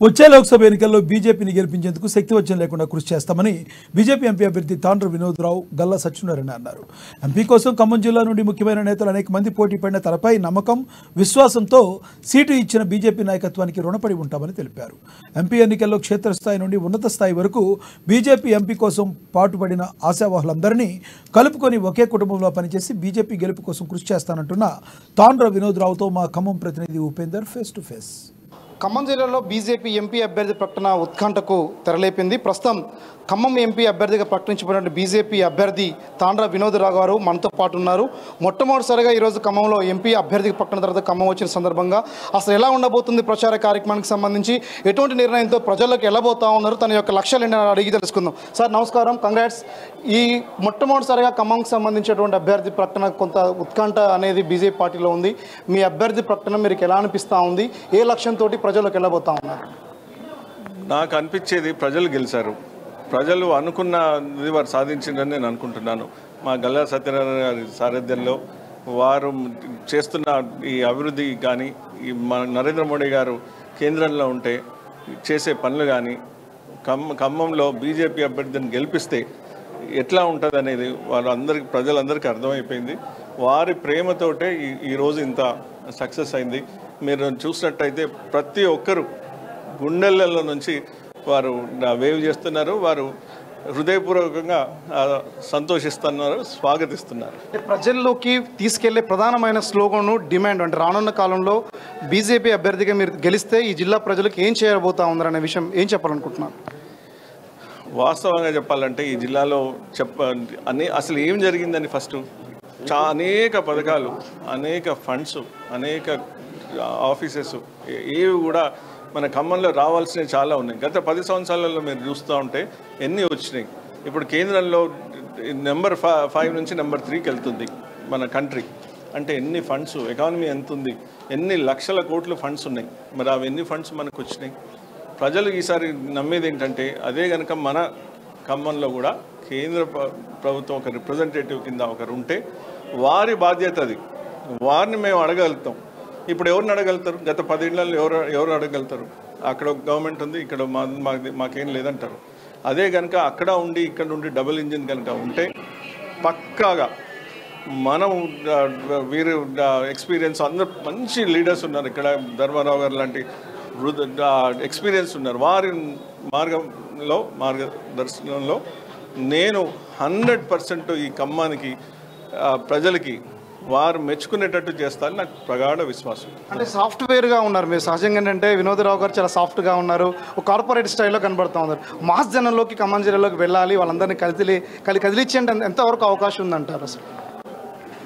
వచ్చే లోక్సభ ఎన్నికల్లో బీజేపీని గెలిపించేందుకు శక్తివంచన లేకుండా కృషి చేస్తామని బీజేపీ ఎంపీ అభ్యర్థి తాండ్ర వినోద్రావు గల్లా సత్యనారాయణ అన్నారు. ఎంపీ కోసం ఖమ్మం జిల్లా నుండి ముఖ్యమైన నేతలు అనేక మంది పోటీ పడిన తనపై నమ్మకం, విశ్వాసంతో సీటు ఇచ్చిన బీజేపీ నాయకత్వానికి రుణపడి ఉంటామని తెలిపారు. ఎంపీ ఎన్నికల్లో క్షేత్రస్థాయి నుండి ఉన్నత స్థాయి వరకు బీజేపీ ఎంపీ కోసం పాటుపడిన ఆశావాహులందరినీ కలుపుకొని ఒకే కుటుంబంలో పనిచేసి బీజేపీ గెలుపు కోసం కృషి చేస్తానంటున్న తాండ్ర వినోద్రావుతో మా ఖమ్మం ప్రతినిధి Upender face to face. Khammam జిల్లాలో బీజేపీ ఎంపీ అభ్యర్థి ప్రకటన ఉత్కంఠకు తెరలేపింది. ప్రస్తుతం ఖమ్మం ఎంపీ అభ్యర్థిగా ప్రకటించబడిన బీజేపీ అభ్యర్థి తాండ్ర వినోద్రావు గారు మనతో పాటు ఉన్నారు. మొట్టమొదటిసారిగా ఈరోజు ఖమ్మంలో ఎంపీ అభ్యర్థికి ప్రకటన తర్వాత ఖమ్మం వచ్చిన సందర్భంగా అసలు ఎలా ఉండబోతుంది ప్రచార కార్యక్రమానికి సంబంధించి, ఎటువంటి నిర్ణయంతో ప్రజల్లోకి వెళ్ళబోతా ఉన్నారు, తన యొక్క లక్ష్యాలు ఏంటని అడిగి తెలుసుకుందాం. సార్ నమస్కారం, కంగ్రాట్స్. ఈ మొట్టమొదటిసారిగా ఖమ్మంకి సంబంధించినటువంటి అభ్యర్థి ప్రకటన కొంత ఉత్కంఠ అనేది బీజేపీ పార్టీలో ఉంది. మీ అభ్యర్థి ప్రకటన మీకు ఎలా అనిపిస్తూ ఉంది? ఏ లక్ష్యంతో ప్రజల్లోకి వెళ్ళబోతా ఉన్నారు? నాకు అనిపించేది ప్రజలు గెలిచారు, ప్రజలు అనుకున్నది వారు సాధించిందని నేను అనుకుంటున్నాను. మా గల్లా సత్యనారాయణ గారి సారథ్యంలో వారు చేస్తున్న ఈ అభివృద్ధి కానీ, ఈ మన నరేంద్ర మోడీ గారు కేంద్రంలో ఉంటే చేసే పనులు కానీ, ఖమ్మంలో బీజేపీ అభ్యర్థిని గెలిపిస్తే ఎట్లా ఉంటుంది అనేది ప్రజలందరికీ అర్థమైపోయింది. వారి ప్రేమతోటే ఈరోజు ఇంత సక్సెస్ అయింది. మీరు చూసినట్టయితే ప్రతి ఒక్కరు గుండెలలో నుంచి వారు వేవ్ చేస్తున్నారు, వారు హృదయపూర్వకంగా సంతోషిస్తున్నారు, స్వాగతిస్తున్నారు. ప్రజల్లోకి తీసుకెళ్లే ప్రధానమైన స్లోగన్ డిమాండ్ అంటే రానున్న కాలంలో బీజేపీ అభ్యర్థిగా మీరు గెలిస్తే ఈ జిల్లా ప్రజలకు ఏం చేయబోతా ఉన్నారనే విషయం ఏం చెప్పాలనుకుంటున్నారు? వాస్తవంగా చెప్పాలంటే ఈ జిల్లాలో అసలు ఏం జరిగిందని ఫస్ట్ అనేక పథకాలు, అనేక ఫండ్స్, అనేక ఆఫీసెస్ ఏవి కూడా మన ఖమ్మంలో రావాల్సినవి చాలా ఉన్నాయి. గత 10 సంవత్సరాలలో మీరు చూస్తూ ఉంటే ఎన్ని వచ్చినాయి. ఇప్పుడు కేంద్రంలో నెంబర్ 5 నుంచి నెంబర్ 3కి వెళ్తుంది మన కంట్రీ. అంటే ఎన్ని ఫండ్స్, ఎకానమీ ఎంత ఉంది, ఎన్ని లక్షల కోట్లు ఫండ్స్ ఉన్నాయి. మరి అవి ఎన్ని ఫండ్స్ మనకు వచ్చినాయి? ప్రజలు ఈసారి నమ్మేది ఏంటంటే అదే కనుక మన ఖమ్మంలో కూడా కేంద్ర ప్రభుత్వం ఒక రిప్రజెంటేటివ్ కింద ఒకరు ఉంటే వారి బాధ్యత అది, వారిని మేము అడగలుగుతాం. ఇప్పుడు ఎవరిని అడగలుగుతారు? గత 10 ఏళ్లలో ఎవరు అడగలుగుతారు? అక్కడ ఒక గవర్నమెంట్ ఉంది, ఇక్కడ మాకేం లేదంటారు. అదే కనుక అక్కడ ఉండి ఇక్కడ ఉండి డబుల్ ఇంజిన్ కనుక ఉంటే పక్కాగా మనం వీరు ఎక్స్పీరియన్స్ అందరు మంచి లీడర్స్ ఉన్నారు. ఇక్కడ ధర్మారావు గారు లాంటి ఎక్స్పీరియన్స్ ఉన్నారు. వారి మార్గదర్శనంలో నేను 100% ఈ ఖమ్మానికి ప్రజలకి వారు మెచ్చుకునేటట్టు చేస్తారని నాకు ప్రగాఢ విశ్వాసం. అంటే సాఫ్ట్వేర్గా ఉన్నారు మీరు. సహజంగా ఏంటంటే వినోద్రావు గారు చాలా సాఫ్ట్గా ఉన్నారు, ఒక కార్పొరేట్ స్టైల్లో కనబడుతూ ఉన్నారు. మాస్ జనంలోకి ఖమ్మం జిల్లాలోకి వెళ్ళాలి, వాళ్ళందరినీ కదిలిచ్చే ఎంతవరకు అవకాశం ఉందంటారు? అసలు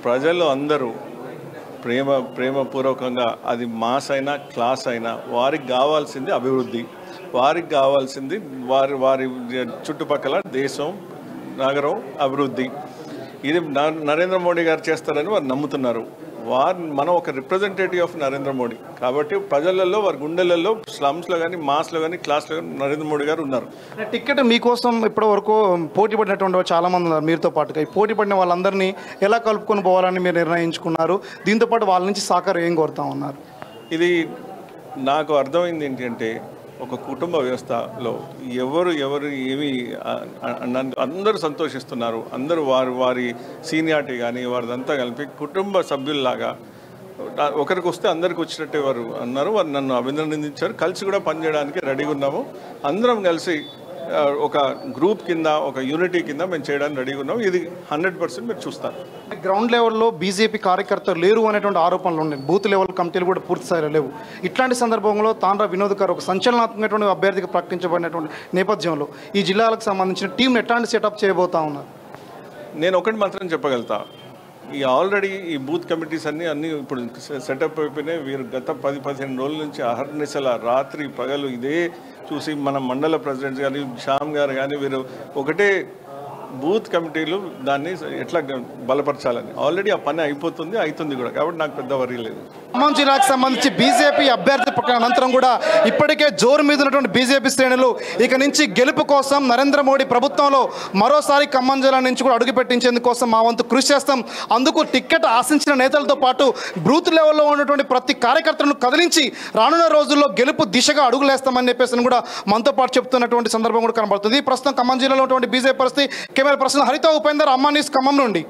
ప్రజలు అందరూ ప్రేమపూర్వకంగా, అది మాస్ అయినా క్లాస్ అయినా, వారికి కావాల్సింది అభివృద్ధి, వారికి కావాల్సింది వారి చుట్టుపక్కల దేశం, నగరం అభివృద్ధి. ఇది నరేంద్ర మోడీ గారు చేస్తారని వారు నమ్ముతున్నారు. మనం ఒక రిప్రజెంటేటివ్ ఆఫ్ నరేంద్ర మోడీ కాబట్టి ప్రజలలో, వారి గుండెలలో, స్లమ్స్లో కానీ, మాస్లో కానీ, క్లాస్లో కానీ నరేంద్ర మోడీ గారు ఉన్నారు. టికెట్ మీకోసం ఇప్పటి వరకు పోటీ పడినటువంటి చాలామంది ఉన్నారు మీతో పాటుగా. ఈ పోటీ పడిన వాళ్ళందరినీ ఎలా కలుపుకొని పోవాలని మీరు నిర్ణయించుకున్నారు? దీంతోపాటు వాళ్ళ నుంచి సహకారం ఏం కోరుతా ఉన్నారు? ఇది నాకు అర్థమైంది ఏంటంటే ఒక కుటుంబ వ్యవస్థలో ఎవరు ఏమి అందరూ సంతోషిస్తున్నారు. అందరూ వారి సీనియారిటీ కానీ వారిదంతా కలిపి కుటుంబ సభ్యుల్లాగా ఒకరికి వస్తే అందరికి వచ్చినట్టే వారు అన్నారు. వారు నన్ను అభినందించారు. కలిసి కూడా పనిచేయడానికి రెడీగా ఉన్నాము. అందరం కలిసి ఒక గ్రూప్ కింద, ఒక యూనిటీ కింద మేము చేయడానికి రెడీగా ఉన్నాము. ఇది 100% మీరు చూస్తారు. గ్రౌండ్ లెవెల్లో బీజేపీ కార్యకర్తలు లేరు అనేటువంటి ఆరోపణలు ఉన్నాయి. బూత్ లెవెల్ కమిటీలు కూడా పూర్తి స్థాయిలో లేవు. ఇట్లాంటి సందర్భంలో తాండ్ర వినోద్ గారు ఒక సంచలనాత్మకమైన అభ్యర్థిగా ప్రకటించబడినటువంటి నేపథ్యంలో ఈ జిల్లాలకు సంబంధించిన టీంను ఎట్లాంటి సెటప్ చేయబోతా ఉన్నారు? నేను ఒకటి మాత్రం చెప్పగలుగుతా, ఆల్రెడీ ఈ బూత్ కమిటీస్ అన్నీ ఇప్పుడు సెటప్ అయిపోయినాయి. వీరు గత 10-15 రోజుల నుంచి అహర్నిశల రాత్రి పగలు ఇదే చూసి మన మండల ప్రెసిడెంట్స్ కానీ, శ్యామ్ గారు కానీ, వీరు ఒకటే బూత్ కమిటీలు దాన్ని ఎట్లా బలపరచాలని ఆల్రెడీ ఆ పని అవుతుంది కూడా, కాబట్టి నాకు పెద్ద వరీ లేదు. ఖమ్మం జిల్లాకు సంబంధించి బీజేపీ అభ్యర్థి ప్రకటన అనంతరం కూడా ఇప్పటికే జోరు మీద ఉన్నటువంటి బీజేపీ శ్రేణులు ఇక నుంచి గెలుపు కోసం నరేంద్ర మోడీ ప్రభుత్వంలో మరోసారి ఖమ్మం జిల్లా నుంచి కూడా అడుగు పెట్టించేందుకోసం మా వంతు కృషి చేస్తాం, అందుకు టిక్కెట్ ఆశించిన నేతలతో పాటు బూత్ లెవెల్లో ఉన్నటువంటి ప్రతి కార్యకర్తలను కదిలించి రానున్న రోజుల్లో గెలుపు దిశగా అడుగులేస్తామని చెప్పేసి కూడా మనతో పాటు చెప్తున్నటువంటి సందర్భం కూడా కనబడుతుంది. ప్రస్తుతం ఖమ్మం జిల్లాలో ఉన్నటువంటి బీజేపీ పరిస్థితి. కెమెరా పర్సన్ హరిత ఉపేందర్, అమ్మా న్యూస్ ఖమ్మం నుండి.